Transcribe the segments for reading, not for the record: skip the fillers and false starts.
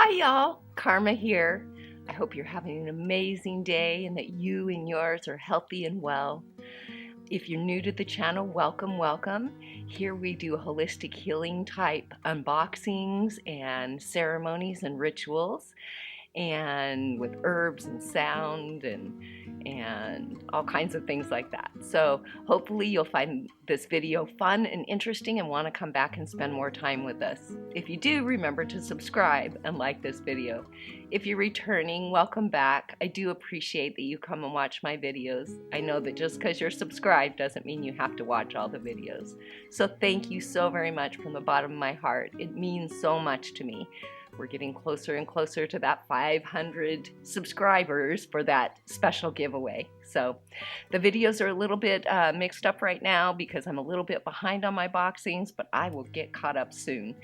Hi y'all, Karma here. I hope you're having an amazing day and that you and yours are healthy and well. If you're new to the channel, welcome, welcome. Here we do holistic healing type unboxings and ceremonies and rituals, and with herbs and sound and all kinds of things like that. So hopefully you'll find this video fun and interesting and want to come back and spend more time with us. If you do, remember to subscribe and like this video. If you're returning, welcome back. I do appreciate that you come and watch my videos. I know that just because you're subscribed doesn't mean you have to watch all the videos. So thank you so very much from the bottom of my heart. It means so much to me. We're getting closer and closer to that 500 subscribers for that special giveaway. So the videos are a little bit mixed up right now because I'm a little bit behind on my boxings, but I will get caught up soon.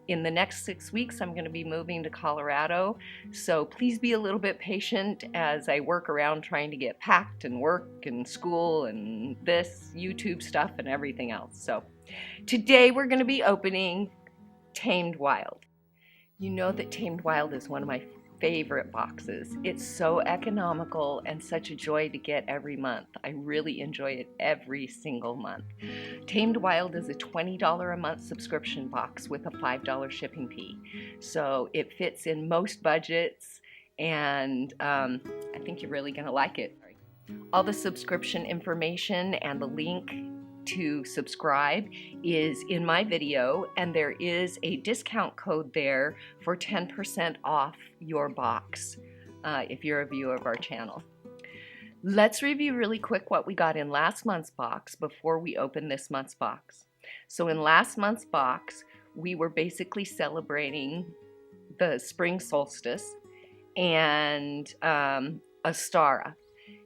In the next 6 weeks, I'm going to be moving to Colorado, so please be a little bit patient as I work around trying to get packed and work and school and this YouTube stuff and everything else. So today we're going to be opening Tamed Wild. You know that Tamed Wild is one of my favorite boxes. It's so economical and such a joy to get every month. I really enjoy it every single month. Tamed Wild is a $20 a month subscription box with a $5 shipping fee. So it fits in most budgets, and I think you're really going to like it. All the subscription information and the link to subscribe is in my video, and there is a discount code there for 10% off your box if you're a viewer of our channel. Let's review really quick what we got in last month's box before we open this month's box. So in last month's box, we were basically celebrating the spring solstice and Ostara.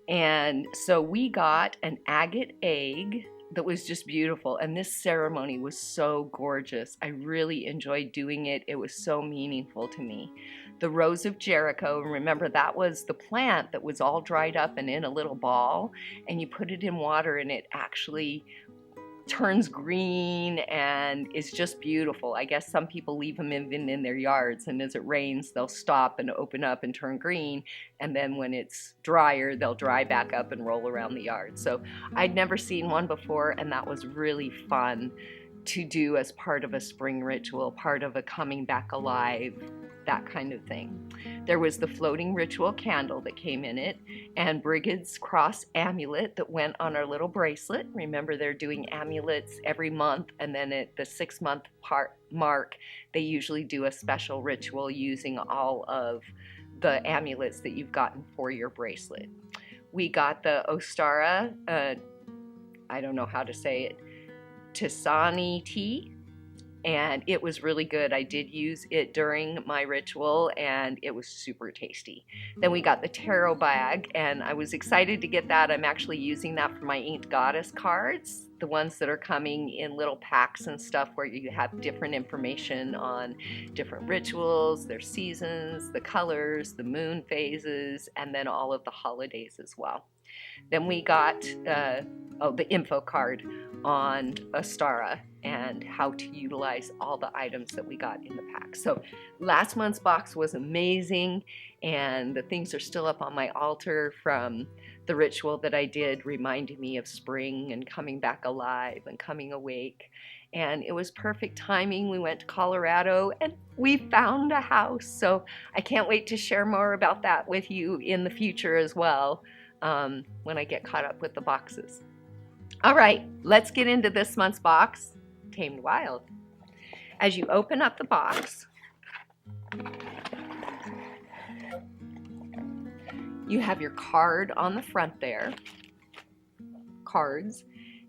And so we got an agate egg that was just beautiful, and this ceremony was so gorgeous. I really enjoyed doing it. It was so meaningful to me. The Rose of Jericho, remember that was the plant that was all dried up and in a little ball, and you put it in water and it actually turns green and is just beautiful. I guess some people leave them even in their yards, and as it rains they'll stop and open up and turn green, and then when it's drier they'll dry back up and roll around the yard. So I'd never seen one before, and that was really fun to do as part of a spring ritual, part of a coming back alive, that kind of thing. There was the floating ritual candle that came in it, and Brigid's cross amulet that went on our little bracelet. Remember, they're doing amulets every month, and then at the 6-month mark they usually do a special ritual using all of the amulets that you've gotten for your bracelet. We got the Ostara, I don't know how to say it, Tisani tea, and it was really good. I did use it during my ritual and it was super tasty. Then we got the tarot bag, and I was excited to get that. I'm actually using that for my Inked Goddess cards, the ones that are coming in little packs and stuff where you have different information on different rituals, their seasons, the colors, the moon phases, and then all of the holidays as well. Then we got the info card on Ostara and how to utilize all the items that we got in the pack. So last month's box was amazing, and the things are still up on my altar from the ritual that I did, reminding me of spring and coming back alive and coming awake. And it was perfect timing. We went to Colorado and we found a house. So I can't wait to share more about that with you in the future as well, when I get caught up with the boxes. All right, let's get into this month's box, Tamed Wild. As you open up the box, you have your card on the front there, cards,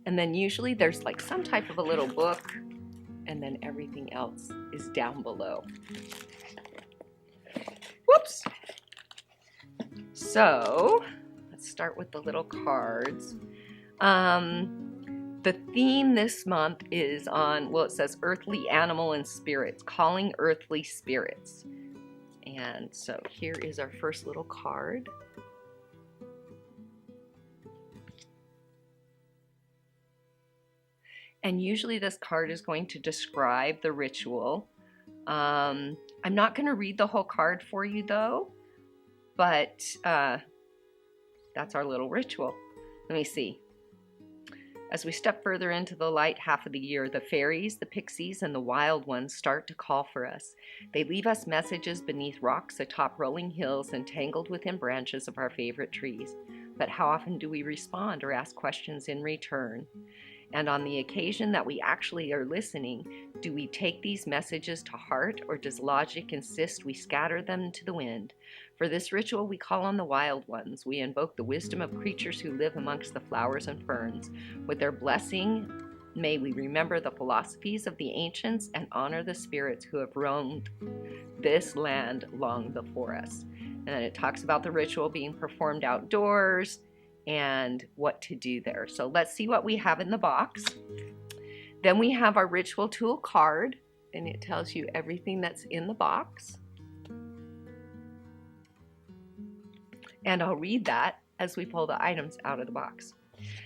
and then usually there's like some type of a little book, and then everything else is down below. Whoops! So let's start with the little cards. The theme this month is on, well, it says earthly animal and spirits, calling earthly spirits. And so here is our first little card. And usually this card is going to describe the ritual I'm not going to read the whole card for you though, but that's our little ritual. Let me see. As we step further into the light half of the year, the fairies, the pixies, and the wild ones start to call for us. They leave us messages beneath rocks atop rolling hills and tangled within branches of our favorite trees. But how often do we respond or ask questions in return? And on the occasion that we actually are listening, do we take these messages to heart, or does logic insist we scatter them to the wind? For this ritual, we call on the wild ones. We invoke the wisdom of creatures who live amongst the flowers and ferns. With their blessing, may we remember the philosophies of the ancients and honor the spirits who have roamed this land long before us. And then it talks about the ritual being performed outdoors and what to do there. So let's see what we have in the box. Then we have our ritual tool card, and it tells you everything that's in the box. And I'll read that as we pull the items out of the box.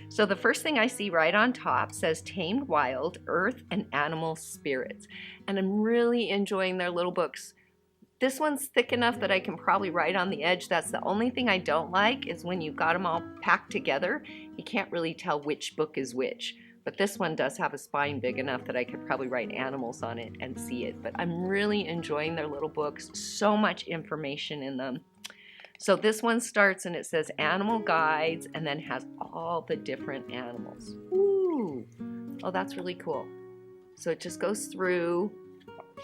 So the first thing I see right on top says Tamed Wild, Earth and Animal Spirits. And I'm really enjoying their little books. This one's thick enough that I can probably write on the edge. That's the only thing I don't like, is when you've got them all packed together, you can't really tell which book is which. But this one does have a spine big enough that I could probably write animals on it and see it. But I'm really enjoying their little books. So much information in them. So this one starts and it says animal guides, and then has all the different animals. Ooh, oh, that's really cool. So it just goes through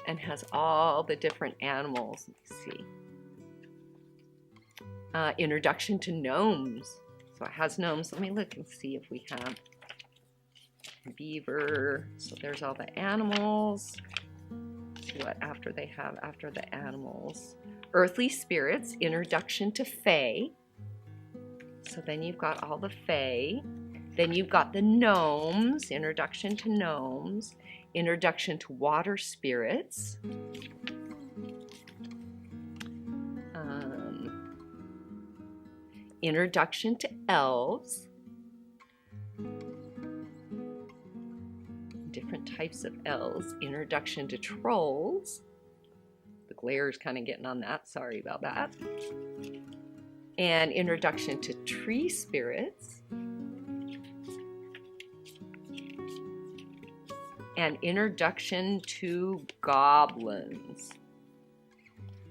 and has all the different animals. Let's see. Introduction to gnomes. So it has gnomes. Let me look and see if we have beaver. So there's all the animals. Let's see what after they have after the animals. Earthly spirits, introduction to fae. So then you've got all the fae. Then you've got the gnomes, introduction to gnomes. Introduction to water spirits. Introduction to elves. Different types of elves. Introduction to trolls. The glare is kind of getting on that. Sorry about that. And introduction to tree spirits. And introduction to goblins.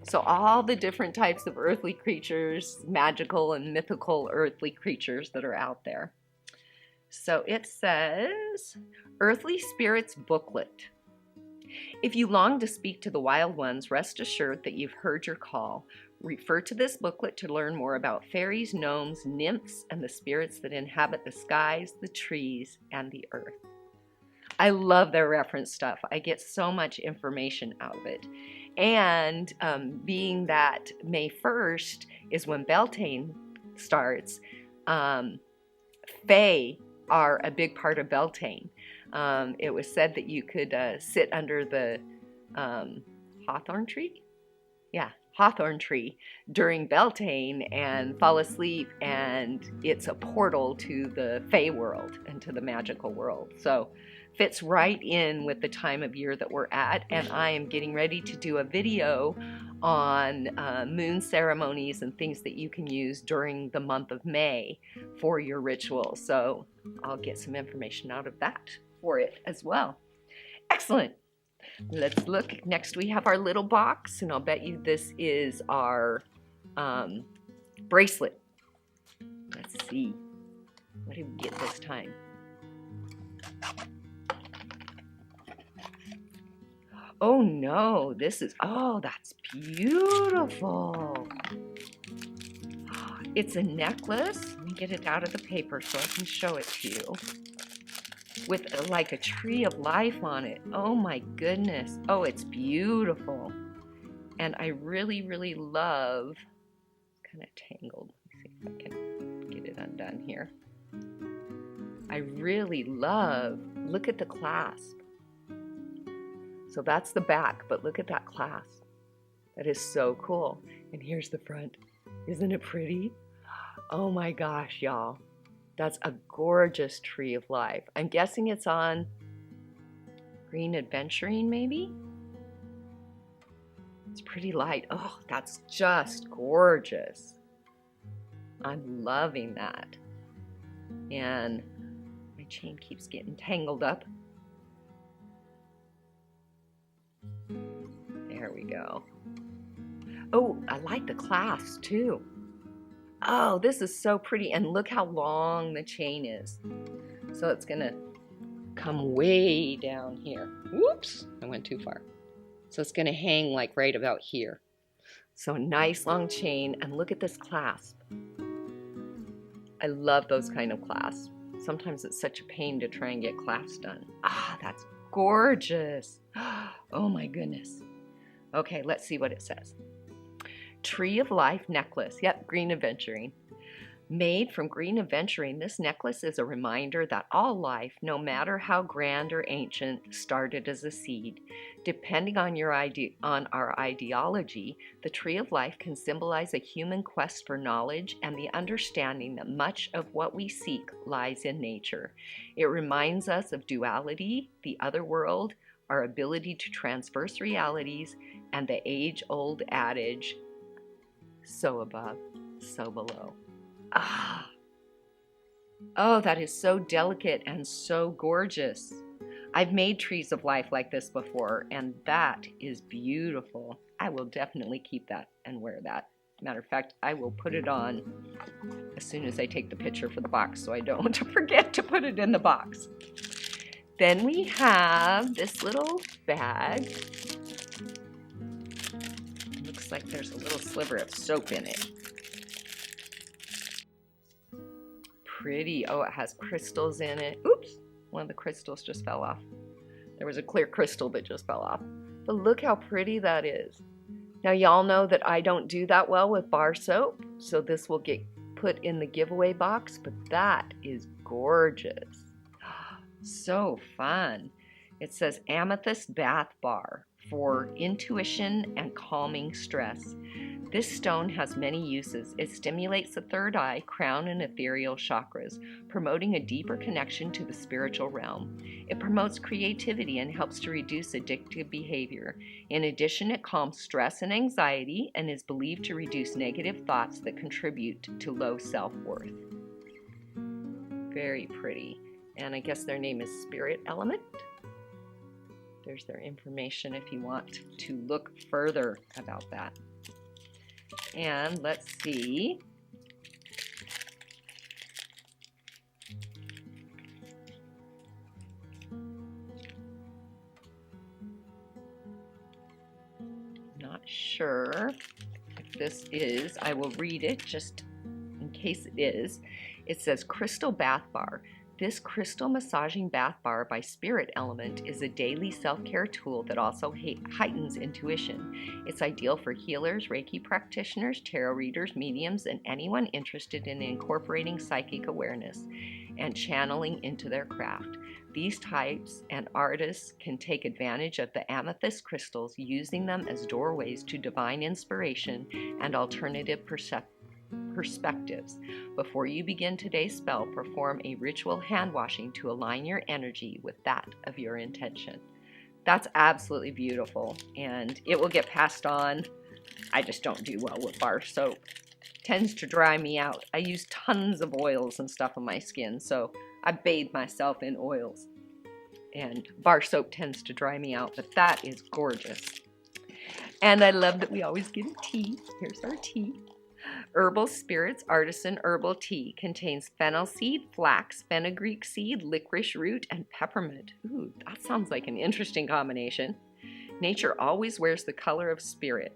So all the different types of earthly creatures, magical and mythical earthly creatures that are out there. So it says, Earthly Spirits Booklet. If you long to speak to the wild ones, rest assured that you've heard your call. Refer to this booklet to learn more about fairies, gnomes, nymphs, and the spirits that inhabit the skies, the trees, and the earth. I love their reference stuff. I get so much information out of it. And being that May 1st is when Beltane starts, fae are a big part of Beltane. It was said that you could sit under the hawthorn tree? Yeah, hawthorn tree during Beltane and fall asleep, and it's a portal to the fae world and to the magical world. So fits right in with the time of year that we're at, and I am getting ready to do a video on moon ceremonies and things that you can use during the month of May for your ritual. So I'll get some information out of that for it as well. Excellent. Let's look. Next we have our little box, and I'll bet you this is our bracelet. Let's see. What did we get this time? Oh no, this is, oh, that's beautiful. It's a necklace. Let me get it out of the paper so I can show it to you. With like a tree of life on it. Oh my goodness. Oh, it's beautiful. And I really, really love, it's kind of tangled. Let me see if I can get it undone here. I really love, look at the clasp. So that's the back, but look at that clasp. That is so cool. And here's the front. Isn't it pretty? Oh my gosh, y'all. That's a gorgeous tree of life. I'm guessing it's on Green Adventuring, maybe? It's pretty light. Oh, that's just gorgeous. I'm loving that. And my chain keeps getting tangled up. There we go. Oh, I like the clasps too. Oh, this is so pretty. And look how long the chain is. So it's going to come way down here. Whoops, I went too far. So it's going to hang like right about here. So a nice long chain, and look at this clasp. I love those kind of clasps. Sometimes it's such a pain to try and get clasps done. Ah, that's gorgeous. Oh my goodness. Okay, let's see what it says. Tree of Life necklace. Yep, green aventurine. Made from green aventurine, this necklace is a reminder that all life, no matter how grand or ancient, started as a seed. Depending on our ideology, the Tree of Life can symbolize a human quest for knowledge and the understanding that much of what we seek lies in nature. It reminds us of duality, the other world, our ability to transverse realities, and the age-old adage, so above, so below. Ah. Oh, that is so delicate and so gorgeous. I've made trees of life like this before, and that is beautiful. I will definitely keep that and wear that. Matter of fact, I will put it on as soon as I take the picture for the box so I don't forget to put it in the box. Then we have this little bag. Looks like there's a little sliver of soap in it. Pretty. Oh, it has crystals in it. Oops, one of the crystals just fell off. There was a clear crystal that just fell off. But look how pretty that is. Now, y'all know that I don't do that well with bar soap, so this will get put in the giveaway box, but that is gorgeous. So fun. It says Amethyst Bath Bar for intuition and calming stress. This stone has many uses. It stimulates the third eye, crown, and ethereal chakras, promoting a deeper connection to the spiritual realm. It promotes creativity and helps to reduce addictive behavior. In addition, it calms stress and anxiety and is believed to reduce negative thoughts that contribute to low self-worth. Very pretty. And I guess their name is Spirit Element. There's their information if you want to look further about that. And let's see. Not sure if this is, I will read it just in case it is. It says Crystal Bath Bar. This crystal massaging bath bar by Spirit Element is a daily self-care tool that also heightens intuition. It's ideal for healers, Reiki practitioners, tarot readers, mediums, and anyone interested in incorporating psychic awareness and channeling into their craft. These types and artists can take advantage of the amethyst crystals, using them as doorways to divine inspiration and alternative perspectives. Before you begin today's spell, perform a ritual hand washing to align your energy with that of your intention. That's absolutely beautiful, and it will get passed on. I just don't do well with bar soap. It tends to dry me out. I use tons of oils and stuff on my skin, so I bathe myself in oils, and bar soap tends to dry me out, but that is gorgeous. And I love that we always get a tea. Here's our tea. Herbal Spirits Artisan Herbal Tea contains fennel seed, flax, fenugreek seed, licorice root, and peppermint. Ooh, that sounds like an interesting combination. Nature always wears the color of spirit.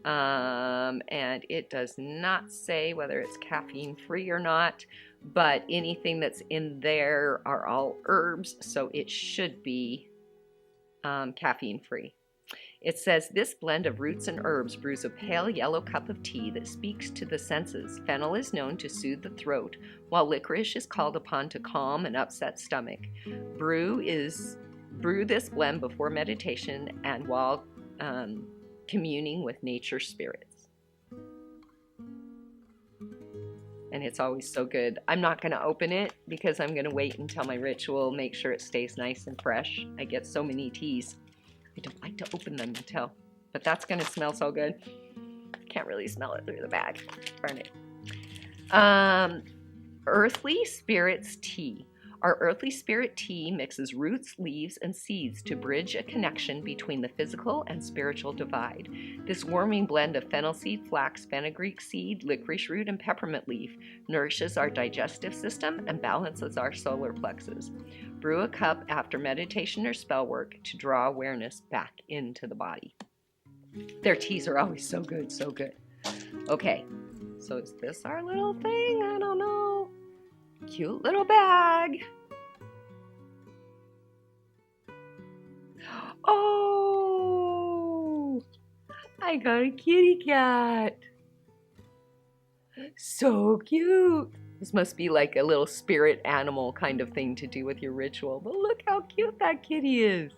And it does not say whether it's caffeine free or not, but anything that's in there are all herbs, so it should be caffeine free. It says, this blend of roots and herbs brews a pale yellow cup of tea that speaks to the senses. Fennel is known to soothe the throat, while licorice is called upon to calm an upset stomach. Brew this blend before meditation and while communing with nature spirits. And it's always so good. I'm not going to open it because I'm going to wait until my ritual, make sure it stays nice and fresh. I get so many teas. I don't like to open them until but that's going to smell so good. Can't really smell it through the bag. Burn it. Earthly Spirits Tea. Our Earthly Spirit Tea mixes roots, leaves, and seeds to bridge a connection between the physical and spiritual divide. This warming blend of fennel seed, flax, fenugreek seed, licorice root, and peppermint leaf nourishes our digestive system and balances our solar plexus. Brew a cup after meditation or spell work to draw awareness back into the body. Their teas are always so good, so good. Okay, so is this our little thing? I don't know. Cute little bag. Oh, I got a kitty cat. So cute. This must be like a little spirit animal kind of thing to do with your ritual. But look how cute that kitty is.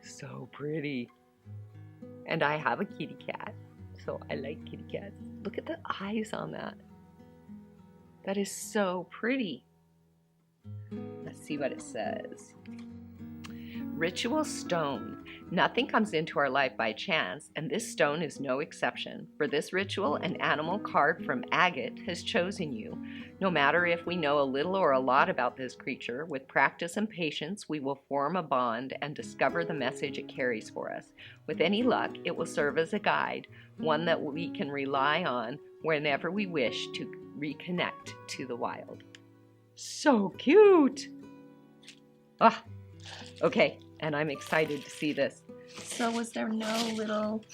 So pretty. And I have a kitty cat, so I like kitty cats. Look at the eyes on that. That is so pretty. Let's see what it says. Ritual stone. Nothing comes into our life by chance, and this stone is no exception. For this ritual, an animal card from Agate has chosen you. No matter if we know a little or a lot about this creature, with practice and patience, we will form a bond and discover the message it carries for us. With any luck, it will serve as a guide, one that we can rely on whenever we wish to reconnect to the wild. So cute! Ah, okay, and I'm excited to see this. So was there no little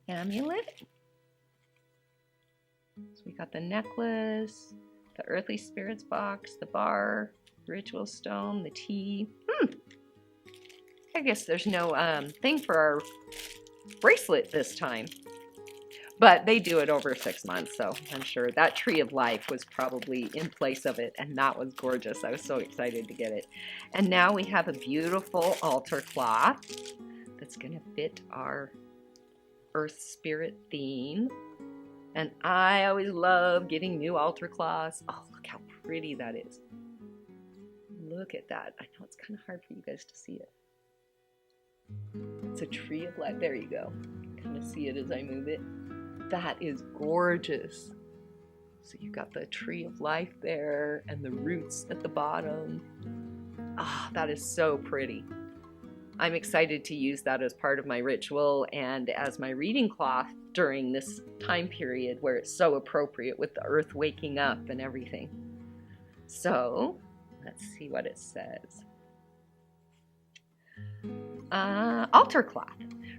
amulet? So we got the necklace, the Earthly Spirits box, the bar, ritual stone, the tea. I guess there's no thing for our bracelet this time. But they do it over 6 months, so I'm sure that tree of life was probably in place of it, and that was gorgeous. I was so excited to get it. And now we have a beautiful altar cloth that's going to fit our Earth Spirit theme. And I always love getting new altar cloths. Oh, look how pretty that is. Look at that. I know it's kind of hard for you guys to see it. It's a tree of life. There you go. Kind of see it as I move it. That is gorgeous. So you've got the tree of life there and the roots at the bottom. Ah, that is so pretty. I'm excited to use that as part of my ritual and as my reading cloth during this time period where it's so appropriate with the earth waking up and everything. So let's see what it says. Altar cloth.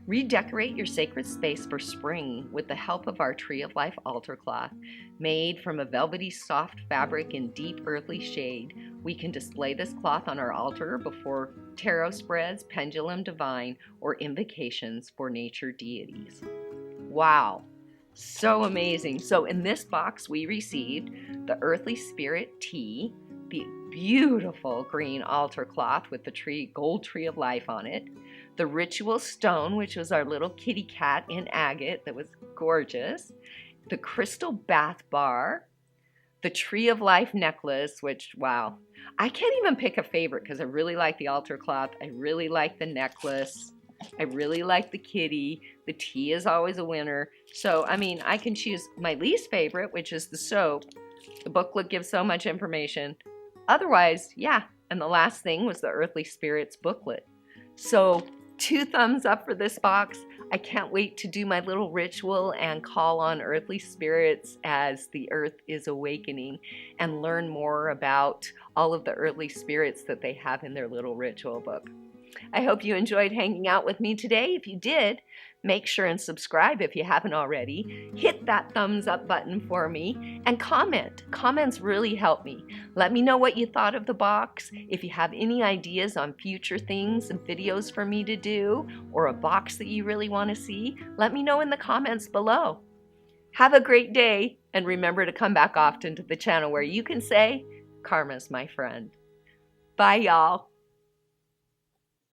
Redecorate your sacred space for spring with the help of our Tree of Life altar cloth. Made from a velvety soft fabric in deep earthly shade, we can display this cloth on our altar before tarot spreads, pendulum divine, or invocations for nature deities. Wow, so amazing. So in this box we received the Earthly Spirit tea, the beautiful green altar cloth with the gold tree of life on it, the ritual stone, which was our little kitty cat in agate that was gorgeous, the crystal bath bar, the tree of life necklace, which, wow, I can't even pick a favorite because I really like the altar cloth, I really like the necklace, I really like the kitty, the tea is always a winner. So, I mean, I can choose my least favorite, which is the soap. The booklet gives so much information. Otherwise, yeah, and the last thing was the Earthly Spirits booklet. So 2 thumbs up for this box. I can't wait to do my little ritual and call on earthly spirits as the earth is awakening and learn more about all of the earthly spirits that they have in their little ritual book. I hope you enjoyed hanging out with me today. If you did, make sure and subscribe if you haven't already. Hit that thumbs up button for me and comment. Comments really help me. Let me know what you thought of the box. If you have any ideas on future things and videos for me to do, or a box that you really want to see, let me know in the comments below. Have a great day, and remember to come back often to the channel where you can say, Karma's my friend. Bye, y'all.